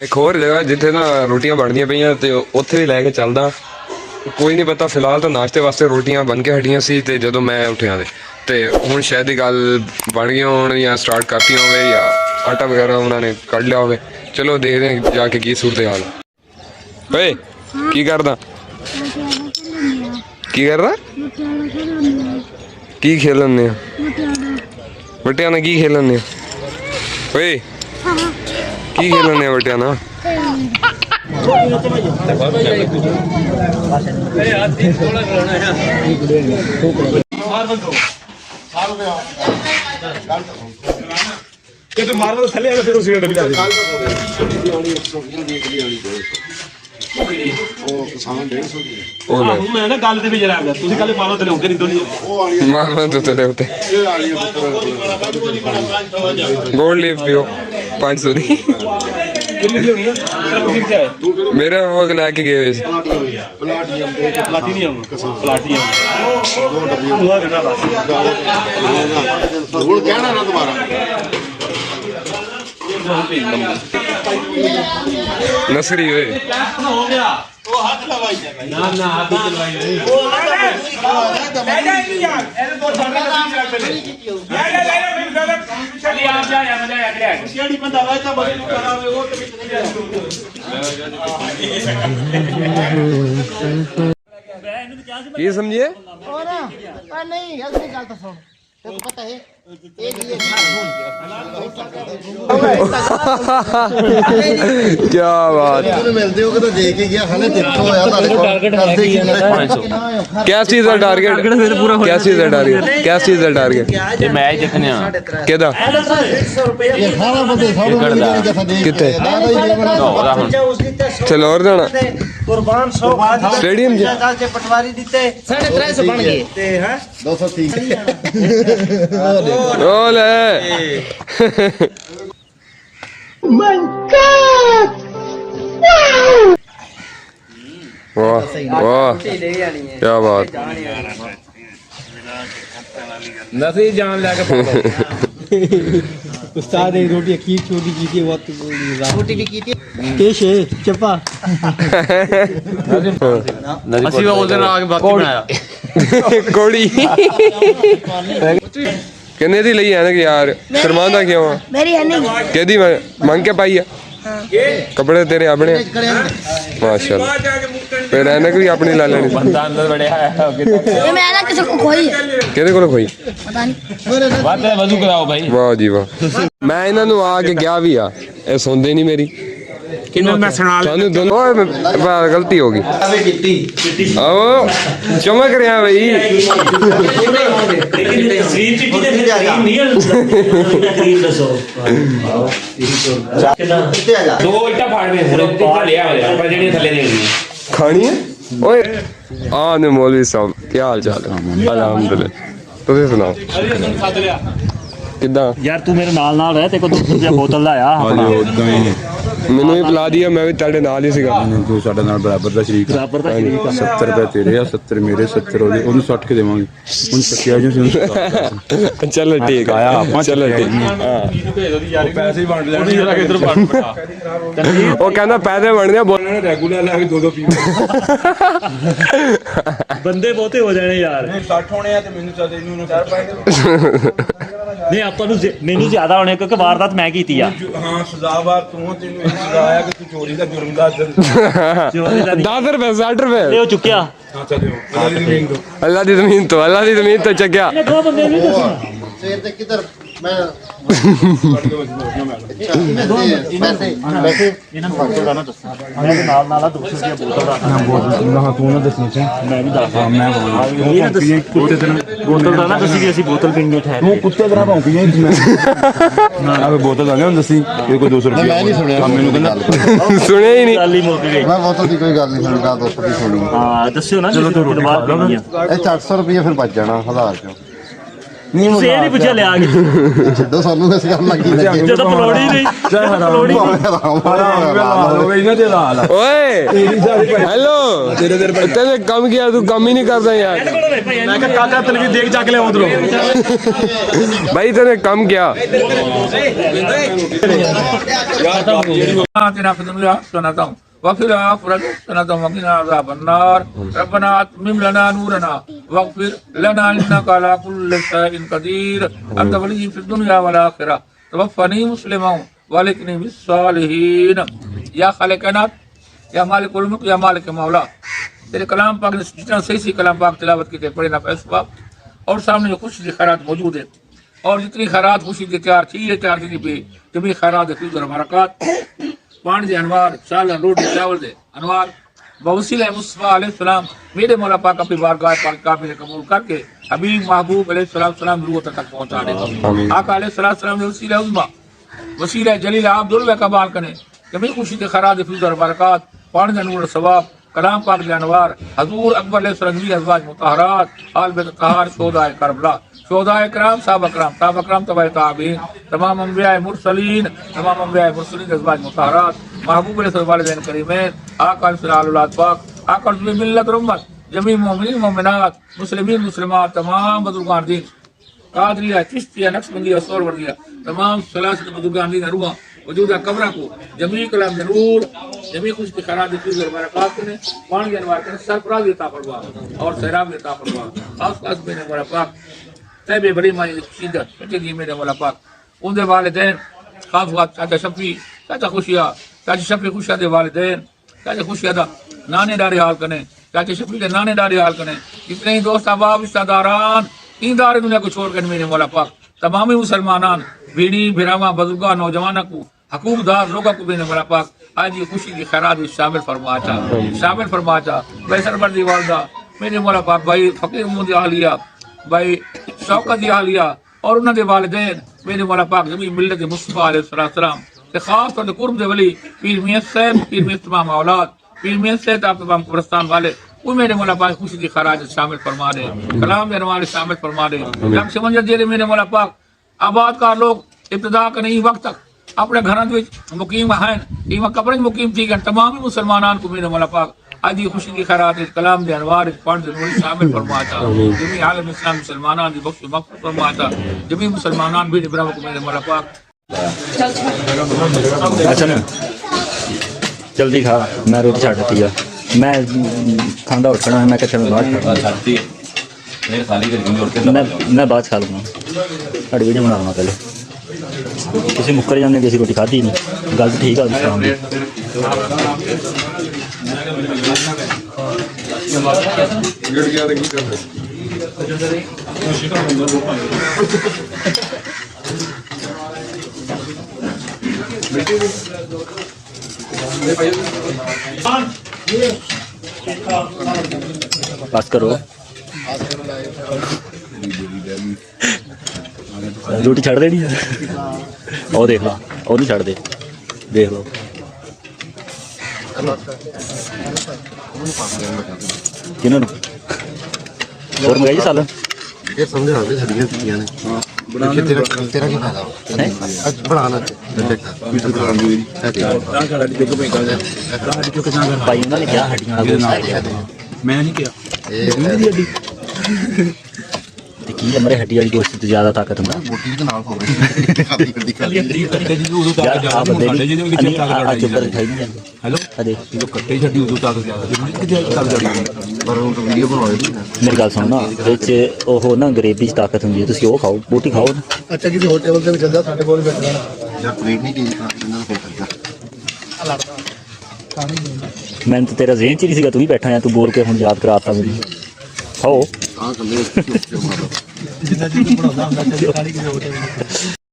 ਇੱਕ ਹੋਰ ਜਗ੍ਹਾ ਜਿੱਥੇ ਨਾ ਰੋਟੀਆਂ ਬਣਦੀਆਂ ਪਈਆਂ ਤੇ ਉੱਥੇ ਵੀ ਲੈ ਕੇ ਚੱਲਦਾ। ਕੋਈ ਨਹੀਂ ਪਤਾ, ਫਿਲਹਾਲ ਤਾਂ ਨਾਸ਼ਤੇ ਵਾਸਤੇ ਰੋਟੀਆਂ ਬਣ ਕੇ ਹਟੀਆਂ ਸੀ ਤੇ ਜਦੋਂ ਮੈਂ ਉੱਠਿਆ ਤੇ ਹੁਣ ਸ਼ਾਇਦ ਇਹ ਗੱਲ ਬਣ ਗਈਆਂ ਹੋਣ ਜਾਂ ਸਟਾਰਟ ਕਰਤੀਆਂ ਹੋਵੇ ਜਾਂ ਆਟਾ ਵਗੈਰਾ ਉਹਨਾਂ ਨੇ ਕੱਢ ਲਿਆ ਹੋਵੇ। ਚਲੋ ਦੇਖਦੇ ਹਾਂ ਜਾ ਕੇ ਕੀ ਸੂਰਤ ਹਾਲ। ਓਏ ਕੀ ਕਰਦਾ? ਕੀ ਕਰਦਾ? ਕੀ ਖੇਲਣੇ ਆ? ਵੱਟਿਆਂ ਨਾਲ ਕੀ ਖੇਲਣੇ ਆ? ਓਏ ਕੀ ਖੇਲਣੇ ਆ ਵੱਟਿਆਂ ਨਾਲ? ਤੂੰ ਮਾਰਦਾ ਥੱਲੇ ਆ ਫਿਰ ਉਸੇ ਡੱਬੀ ਲਾ ਦੇ। ਉਹ ਕਿਸਾਨ 150 ਦੀ ਹੈ। ਮੈਂ ਨਾ ਗੱਲ ਦੇ ਵਿੱਚ ਰਹਿ ਗਿਆ, ਤੁਸੀਂ ਕੱਲ ਮਾਰੋ ਤੇ ਲਿਆਉਂਦੇ ਨਹੀਂ ਦੋਨੀ। ਉਹ ਵਾਲੀ ਮਾਰਨਾ ਤੇ ਉੱਤੇ ਇਹ ਵਾਲੀ ਗੋਲਡ ਲੀਫ ਪਿਓ 500 ਦੀ ਮੇਰੇ ਉਹ ਲੈ ਕੇ ਗਏ ਹੋਏ ਸੀ। ਪਲਾਟੀਨੀਅਮ ਹੁਣ ਕਹਿਣਾ ਨਾ ਦੁਬਾਰਾ। ਨਸਰੀ ਓਏ ਹੋ ਗਿਆ ਉਹ ਹੱਥ ਲਵਾਈ ਨਾ ਨਾ ਹੱਥ ਲਵਾਈ ਨਹੀਂ ਲੈ ਜਾ ਯਾਰ ਇਹਦੇ ਤੋਂ ਸਾਡੇ ਨਾਲ ਲੈ ਫਿਰ ਗੱਲ ਚਲੀ ਆਪ ਜਾ ਯਾਰ ਮਜ਼ਾ ਆ ਗਿਆ ਛੇੜੀ ਬੰਦਾ ਵਾ ਤਾਂ ਬੜੀ ਕਰਾਵੇ ਉਹ ਤੇ ਵਿੱਚ ਨਹੀਂ ਕੀ ਸਮਝਿਏ? ਉਹ ਨਾ ਪਰ ਨਹੀਂ ਅਗਲੀ ਗੱਲ ਤਾਂ ਸੁਣ ਤੈਨੂੰ ਪਤਾ ਹੈ ਇਹ ਜੀ ਕੀ ਬਾਤ ਤੁਹਾਨੂੰ ਮਿਲਦੇ ਹੋ ਕਿ ਤਾਂ ਦੇ ਕੇ ਗਿਆ ਹਾਲੇ ਕਿੱਥੋਂ ਆਇਆ ਤੁਹਾਡੇ ਕੋਲ ਕਰਦੇ ਕੀ ਕਿਆ ਚੀਜ਼ ਦਾ ਟਾਰਗੇਟ? ਕਿਆ ਚੀਜ਼ ਦਾ ਟਾਰਗੇਟ? ਕਿਆ ਚੀਜ਼ ਦਾ ਟਾਰਗੇਟ? ਇਹ ਮੈਚ ਦੇਖਣੇ ਆ ਕਿਹਦਾ? 150 ਸਾਰਾ ਬੰਦੇ ਸਾਰੇ ਕਿੱਥੇ? ਚਲੋ ਹੋਰ ਜਾਣਾ कुर्बान 100 स्टेडियम जी के पटवारी दीते 350 बन गए ते हैं 230 ओले वाह वाह क्या बात। नसी जान लेके उस्ताद ने रोटी खीर छोटी की थी बहुत रोटी भी की थी केश है चप्पा नसी वो बोलते ना आगे बात बनाया कोड़ी किन्ने दी लई है ना कि यार शर्मांदा क्यों है? मेरी है नहीं केदी मंग के पाई है कपड़े तेरे अपने माशाल्लाह। फिर ऐनक भी अपनी ला लेनी। बंदा अंदर बढ़िया है ये मैं ना किसी को खोई है ਕਿਹਦੇ ਕੋਲ ਕੋਈ? पता नहीं बात है वजू कराओ भाई। ਵਾਹ ਜੀ ਵਾਹ। ਮੈਂ ਇਹਨਾਂ ਨੂੰ ਆ ਕੇ ਗਿਆ ਵੀ ਆ, ਇਹ ਸੁਣਦੇ ਨਹੀਂ ਮੇਰੀ। किन्ने मैं सुना ਤੁਹਾਨੂੰ ਦੋਨੋਂ ਓਏ ਗਲਤੀ ਹੋ ਗਈ। ਆਓ ਚਮਕ ਰਿਹਾ ਬਈ। तस्वीर चिट्ठी दे फिर तस्वीर नहीं है तकरीर दसो दो इट्टा फाड़ में पूरे पा लिया पर जेडी थल्ले देनी ਖਾਣੀ ਹੈ ਓਏ? ਆ ਨੇ ਮੌਲਵੀ ਸਾਹਿਬ ਕੀ ਹਾਲ ਚਾਲ ਹੈ? ਅਲਹਮਦੁਲਿਲਾ ਤੁਸੀਂ ਸੁਣਾਓ ਕਿੱਦਾਂ? यार तू मेरे नाल रह तेरे को 200 रुपया बोतल दा आया ਉਦਾਂ ਹੀ ਮੈਨੂੰ ਵੀ ਪਿਲਾ ਦਿਆ, ਮੈਂ ਵੀ ਤੁਹਾਡੇ ਨਾਲ ਹੀ ਸੀਗਾ। ਤੂੰ ਸਾਡੇ ਨਾਲ ਬਰਾਬਰ ਦਾ ਸ਼ਰੀਕ ਆ। बराबर दा शरीक आ 70 ਰੁਪਏ ਤੇਰੇ ਆ, 70 ਮੇਰੇ, 70 ਉਹਦੇ, ਉਹਨੂੰ 60 ਕੇ ਦੇਵਾਂਗੇ। ਹੁਣ ਸੱਕਿਆ ਜੀ ਉਹਨੂੰ ਚਲੋ ਠੀਕ ਆ ਆਪਾਂ ਚਲੋ ਠੀਕ ਹਾਂ। ਪੈਸੇ ਹੀ ਵੰਡ ਲੈਣੇ ਜਰਾ ਕਿਧਰ ਵੰਡ ਬਟਾ ਉਹ ਕਹਿੰਦਾ ਪੈਸੇ ਬਣਦੇ ਆ ਉਹਨਾਂ ਨੇ ਰੈਗੂਲਰ ਲਾ ਕੇ 2-2 ਪੀ ਬੰਦੇ ਬਹੁਤੇ ਹੋ ਜਾਣੇ ਯਾਰ 60 ਹੋਣੇ ਆ ਤੇ ਮੈਨੂੰ ਚਾਹਦੇ ਇਹਨੂੰ 4-5 ਨਹੀਂ ਆਪਾਂ ਨੂੰ ਮੈਨੂੰ ਜ਼ਿਆਦਾ ਹੋਣੇ ਕਿਉਂਕਿ ਵਾਰਦਾਤ ਮੈਂ ਕੀਤੀ ਆ ਹਾਂ ਸਜ਼ਾਵਾਰ ਤੂੰ ਤੈਨੂੰ ਇਹ ਸਜ਼ਾ ਆਇਆ ਕਿ ਤੂੰ ਚੋਰੀ ਦਾ ਜੁਰਮ ਦਾ 10 ਰੁਪਏ 60 ਰੁਪਏ ਲੈ ਉਹ ਚੁੱਕਿਆ ਹਾਂ ਚੱਲਿਓ ਅਗਲੀ ਜ਼ਮੀਨ ਤੋਂ ਅੱਲਾ ਦੀ ਜ਼ਮੀਨ ਤੋਂ, ਅੱਲਾ ਦੀ ਜ਼ਮੀਨ ਤੋਂ ਚੱਕਿਆ। ਇਹਨੇ ਦੋ ਬੰਦੇ ਨਹੀਂ ਦੱਸਣਾ ਸਵੇਰ ਤੇ ਕਿਧਰ ਮੈਂ ਪੈਸੇ ਇਹਨਾਂ ਨੂੰ ਫੋਟੋ ਦਾ ਨਾ ਦੱਸਣਾ ਮੈਂ ਦੇ ਨਾਲ 200 ਰੁਪਇਆ ਬੋਤਲ ਦਾ ਹਾਂ ਤੂੰ ਨਾ ਦੱਸੀ ਮੈਂ ਵੀ ਦੱਸ ਹਾਂ ਮੈਂ ਇਹ ਨਾ ਦੱਸੀ ਕੁੱਤੇ ਤੇ ਬੋਤਲ ਦਾ ਨਾ ਦੱਸੀ ਕਿ ਅਸੀਂ ਬੋਤਲ ਪੀਂਗੇ ਠਹਿਰ ਤੂੰ ਕੁੱਤੇ ਤਰ੍ਹਾਂ ਭੌਂਕੀ ਜਾਈ ਮੈਂ ਆਵੇ ਬੋਤਲ ਦਾ ਨਹੀਂ ਦੱਸੀ ਇਹ ਕੋਈ 200 ਰੁਪਏ ਮੈਂ ਨਹੀਂ ਸੁਣਿਆ ਮੈਨੂੰ ਕਹਿੰਦਾ ਸੁਣਿਆ ਹੀ ਨਹੀਂ। ਗੱਲ ਹੀ ਮੁੱਕ ਗਈ ਮੈਂ ਬੋਤਲ ਦੀ ਕੋਈ ਗੱਲ ਨਹੀਂ ਸੁਣੀ, ਗੱਲ 200 ਦੀ ਸੁਣੀ। ਹਾਂ ਦੱਸਿਓ ਨਾ ਚਲੋ ਤੂੰ ਰੋਟੀ ਬਾਅਦ ਪੀਣੀ ਆ ਇਹ 400 ਰੁਪਏ ਫਿਰ ਬਚ ਜਾਣਾ 1000 ਚੋਂ। ਤੁਸੀਂ ਇਹ ਨਹੀਂ ਪੁੱਛਿਆ ਲਿਆ ਕੇ ਛੱਡੋ ਸਾਨੂੰ ਇਸ ਗੱਲ ਲੱਗੀ ਜਦੋਂ ਪਲੋੜੀ ਨਹੀਂ ਪਲੋੜੀ ਓਏ ਹੈਲੋ ਤੇਰੇ ਕੰਮ ਕੀ ਤੂੰ ਕੰਮ ਹੀ ਨਹੀਂ ਕਰਦਾ ਯਾਰ ਮੈਂ ਕਿਹਾ ਕਾਕਾ ਤਲਵੀ ਦੇਖ ਚੱਕ ਲਿਆ ਉਧਰੋਂ ਭਾਈ ਤੇਰੇ ਕੰਮ ਕਿਆ آتنا في الدنيا حسنة وفي الآخرة حسنة وقنا عذاب النار ربنا أتمم لنا نورنا واغفر لنا إنك على كل شيء قدير أنت ولي في الدنيا والآخرة توفني مسلما والحقني بالصالحين یا خالق کائنات یا مالک الملک یا مالک مولا تیرے کلام پاک نے جتنا صحیح کلام پاک تلاوت کی پڑھے نا پیس پاک اور سامنے جو خوشی کی خیرات موجود ہے اور جتنی خیرات خوشی کی تیار تھی یہ تیار تھی پہ جمعی خیرات فیض اور برکات پانی دے انوار سالن روٹی چاول دے انوار بوسیلہ مصطفیٰ علیہ السلام میرے مولا پاک اپنی بارگاہ پاک کعبے نے قبول کر کے حبیب محبوب علیہ السلام روح تک پہنچا دے آقا علیہ السلام نے وسیلہ عظمہ وسیلہ جلیل آپ دل میں قبال کریں جمعی خوشی کے خیرات فیض اور برکات پانی دے نور ثواب کلام پاک دے انوار حضور اکبر علیہ السلام کی ازواج مطہرات آل بیت طاہر شہداء کربلا شہداء کرام صحابہ کرام تبع تابعین تمام انبیاء مرسلین ازواج مطہرات محبوب علیہ السلام والدین کریمین آقا علیہ السلام اولاد پاک آقا علیہ ملت اور امت جمیع مومنین مومنات مسلمین مسلمات تمام بزرگان دین قادریہ چشتیہ نقشبندیہ سہروردیہ تمام سلاسل بزرگان دین روحاں وجودہ قبرہ کو جمیع کلام نور جمیع خوش کی خیرات فیض اور برکات نے پانی انوار کرنے سرفراز عطا فرما اور سیراب عطا فرما خاص میرے مولا پاک طیب بڑی مائی شدت بیٹے دی میرے مولا پاک ان دے والدین خاص چاچا شفیع چاچا شفیع خوشیہ دے والدین چاچا خوشیہ دا نانے داری حال کرنے چاچا شفیع دے نانے داری حال کرنے جتنے ہی دوست احباب رشتہ داران این دار دنیا کو چھوڑ کر میرے مولا پاک تمامی مسلمانان بھیڑی بھیراواں بزرگاں نوجوانوں کو حقوق دار لوگوں کو میرے مولا پاک آج یہ خوشی کی خیرات شامل فرما چا بھائی سربردی والدہ میرے مولا پاک بھائی فقیر محمود عالیہ بھائی شوکت عالیہ اور انہوں نے والدین میرے مولا پاک جمیع ملت مصطفیٰ علیہ السلام سے خاص طور سے قرب دے ولی پیر میاں صاحب پیر میاں تمام اولاد پیر میاں صاحب آپ تمام قبرستان والے وہ میرے مولا پاک خوشی کی خراج شامل فرما دے کلام دے انوار شامل فرما دے جب سمجھ دے میرے مولا پاک آباد کا لوگ ابتدا کا نہیں وقت تک اپنے گھروں میں مقیم ہیں ایمہ قبریں مقیم تھی کہ تمامی مسلمانان کو میرے مولا پاک آج یہ خوشی کی خیرات کلام دے انوار پانچ نور شامل فرماتا جمیع عالم اسلام مسلمانان دی بخش مغفرت فرماتا جمیع مسلمانان بھی ابراہیم کو میرے مولا پاک اچھا نا جلدی کھا میں روٹی چھاڑ دیتی ہے میں کھانا اٹھنا ہے میں کچھ میں بعد میں بعد کھا لوں گا ساڑی ویڈیو بناؤں پہلے کسی مکر جانے کسی روٹی کھاتی نہیں گل تو ٹھیک ہے بس کرو روٹی چھڑ دینی اور دیکھ لو اور نہیں چھڑ دے دیکھ لو کنہوں اور منگائی جی سالن یہ سمجھ آتے چھڑیاں کیتیاں نے تیرا کی فائدہ بڑھانا بھائی انہوں نے کیا ہڈیاں میں نہیں کیا کی ہمارے ہڈی والی گوشت تو زیادہ طاقت ہوں میری گل سننا وہ نا گریبی طاقت ہوں تھی وہ کھاؤ بوٹی کھاؤ اچھا کسی ہوٹل سے چل جا ساڈے کول بیٹھنا میں تو تیرا ذہن چ نہیں سا تو بھی بیٹھا ہے تو بول کے ہوں یاد کراتا مجھے کھاؤ